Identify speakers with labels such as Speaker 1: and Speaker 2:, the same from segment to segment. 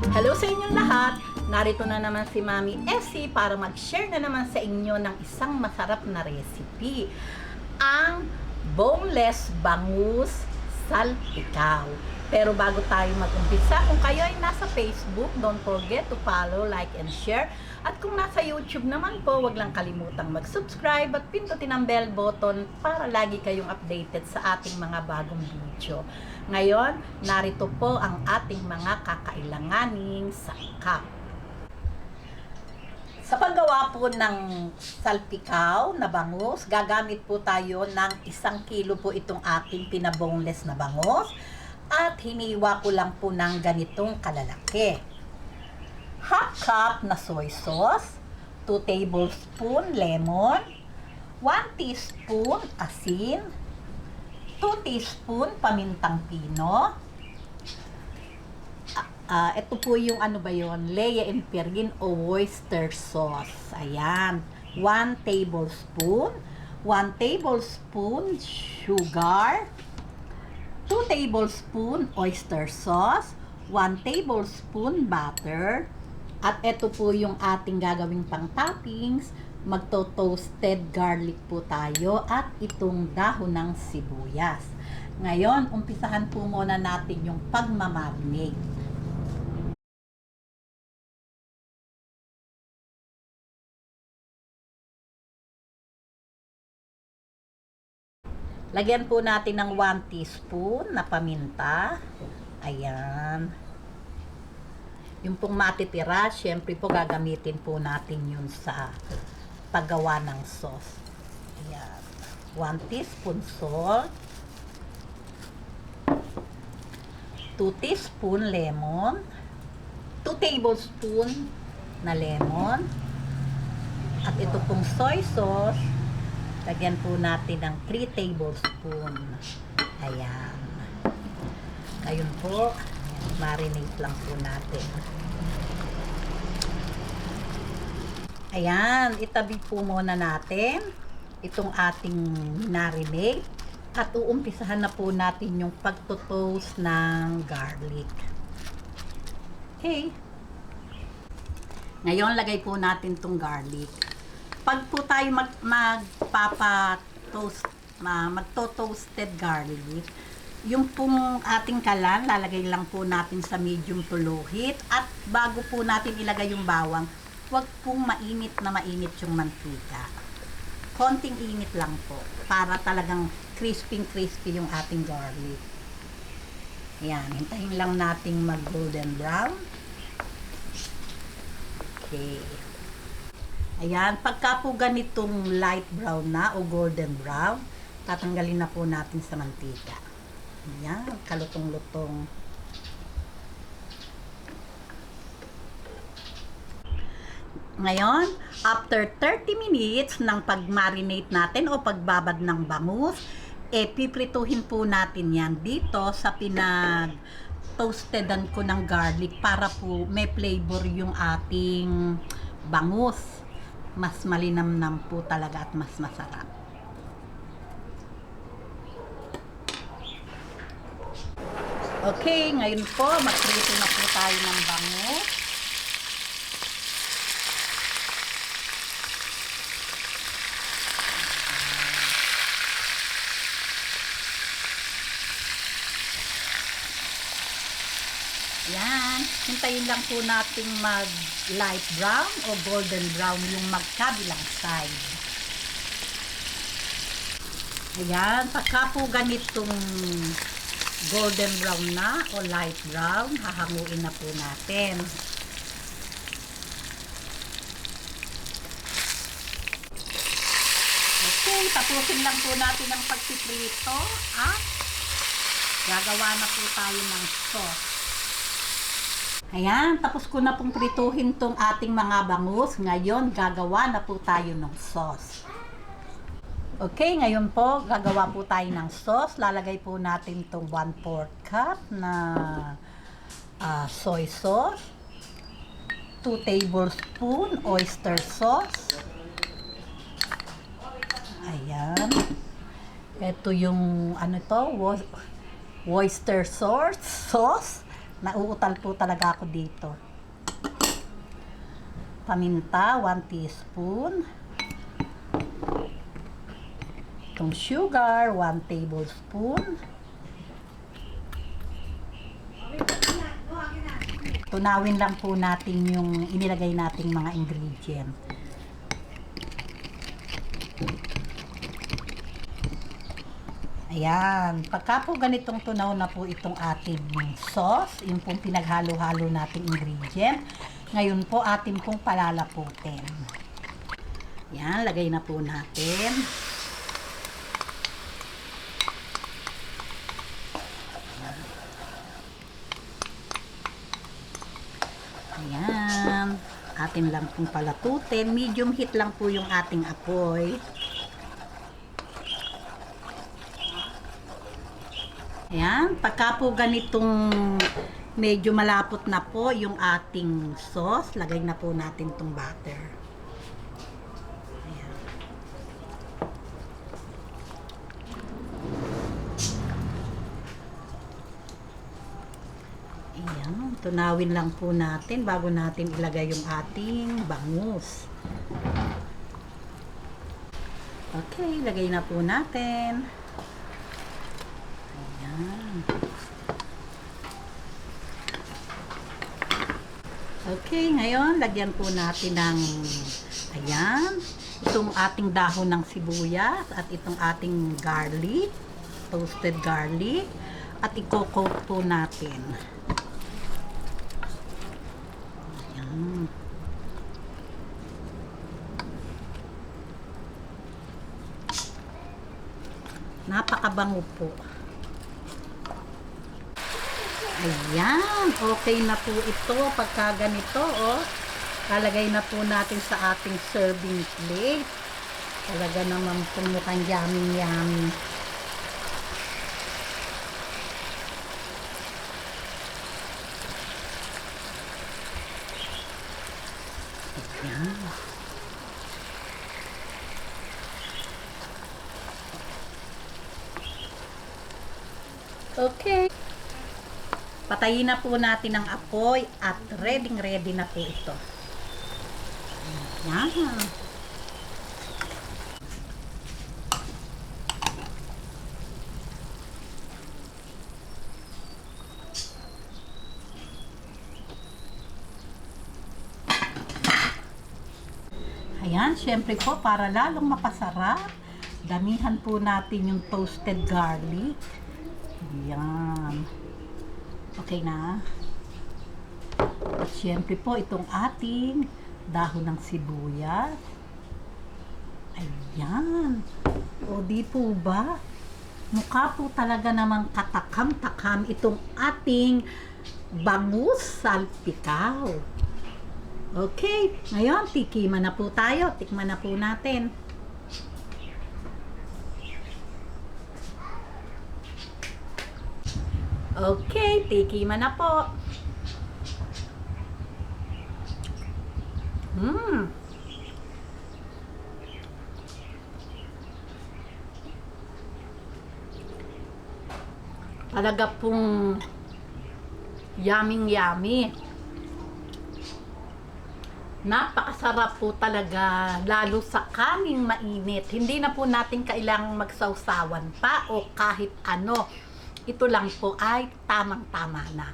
Speaker 1: Hello sa inyong lahat! Narito na naman si Mami Essie para mag-share na naman sa inyo ng isang masarap na recipe. Ang boneless bangus salpikaw. Pero bago tayo mag-umpisa, kung kayo ay nasa Facebook, don't forget to follow, like, and share. At kung nasa YouTube naman po, wag lang kalimutang mag-subscribe at pindutin ang bell button para lagi kayong updated sa ating mga bagong video. Ngayon, narito po ang ating mga kakailanganing sangkap. Sa paggawa po ng salpikaw na bangus, gagamit po tayo ng 1 kilo po itong ating pinaboneless na bangus at hiniwa ko lang po ng ganitong kalalaki. 1/2 cup na soy sauce, 2 tablespoon lemon, 1 teaspoon asin, 2 teaspoon pamintang pino. Ito po yung Lea Imperial o oyster sauce. Ayan. 1 tablespoon. 1 tablespoon sugar. 2 tablespoon oyster sauce. 1 tablespoon butter. At ito po yung ating gagawing pang-toppings. Magto-toasted garlic po tayo at itong dahon ng sibuyas. Ngayon, umpisahan po muna natin yung pagmamarinate. Lagyan po natin ng 1 teaspoon na paminta. Ayan. Yung pong matitira, syempre po gagamitin po natin yun sa paggawa ng sauce. Ayan. 1 teaspoon salt. 2 teaspoon lemon. 2 tablespoon na lemon. At ito pong soy sauce, lagyan po natin ng 3 tablespoon. Ayan. Ngayon po, marinate lang po natin. Ayan, itabi po muna natin itong ating marinate at uumpisahan na po natin yung pagtotoast ng garlic. Okay. Ngayon, lagay po natin itong garlic. Pag po tayo magto-toasted garlic, yung pong ating kalan, lalagay lang po natin sa medium to low heat. At bago po natin ilagay yung bawang, huwag pong mainit na mainit yung mantika. Konting init lang po, para talagang crispy yung ating garlic. Ayan, hintayin lang nating mag golden brown. Okay. Ayan, pagka po ganitong light brown na o golden brown, tatanggalin na po natin sa mantika. Ayan, kalutong-lutong. Ngayon, after 30 minutes ng pag-marinate natin o pagbabad ng bangus, piprituhin po natin yan dito sa pinag-toastedan ko ng garlic para po may flavor yung ating bangus. Mas malinamnam po talaga at mas masarap. Okay, ngayon po, magprito na po tayo ng bangus. Yan, hintayin lang po natin mag light brown o golden brown yung magkabilang side. Ayan, pagka po ganitong golden brown na o light brown, hahanguin na po natin. Okay, tapusin lang po natin ang pagpiprito at gagawa na po tayo ng sauce. Ayan, tapos ko na pong prituhin tong ating mga bangus. Ngayon, gagawa na po tayo ng sauce. Okay, ngayon po, gagawa po tayo ng sauce. Lalagay po natin itong 1/4 cup na soy sauce. 2 tablespoon oyster sauce. Ayan. Ito yung, oyster sauce. Nauutal po talaga ako dito. Paminta, 1 teaspoon. Itong sugar, 1 tablespoon. Tunawin lang po natin yung inilagay nating mga ingredient. Ayan. Pagka po ganitong tunaw na po itong ating sauce, yung pong pinaghalo-halo nating ingredient, ngayon po atin pong palalaputin. Ayan, lagay na po natin. Ayan. Atin lang pong palatutin. Medium heat lang po yung ating apoy. Ayan, pagka po ganitong medyo malapot na po yung ating sauce, lagay na po natin tong butter. Ayan. Ayan, tunawin lang po natin bago natin ilagay yung ating bangus. Okay, lagay na po natin. Okay, ngayon lagyan po natin ng ayan, itong ating dahon ng sibuyas at itong ating garlic, toasted garlic, at i-coat po natin. Ayan. Napakabango po. Ayan, okay na po ito pagka ganito, oh. Lalagay na po natin sa ating serving plate. Talaga naman po mukhang yummy. Ayan. Okay. Patayin na po natin ang apoy at ready na po ito. Ayan. Ayan, syempre po para lalong mapasarap, damihan po natin yung toasted garlic. Ayan. Okay na. At syempre po itong ating dahon ng sibuyas. Ayan. O di po ba? Mukha po talaga namang katakam-takam itong ating bangus salpikaw. Okay. Ngayon, tikiman na po tayo. Tikman na po natin. Okay, tikiman na po. Talaga pong yummy. Napakasarap po talaga, lalo sa kaning mainit. Hindi na po natin kailangang magsawsawan pa o kahit ano. Ito lang po ay tamang-tama na.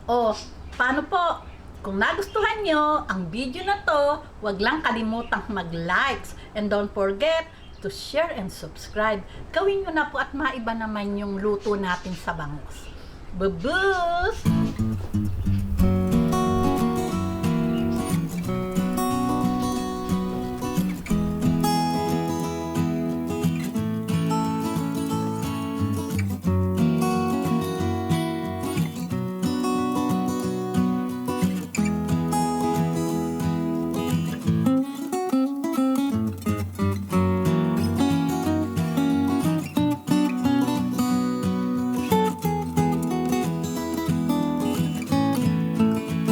Speaker 1: O, paano po? Kung nagustuhan nyo ang video na to, huwag lang kalimutang mag-likes and don't forget to share and subscribe. Gawin nyo na po at maiba naman yung luto natin sa bangus. Babus!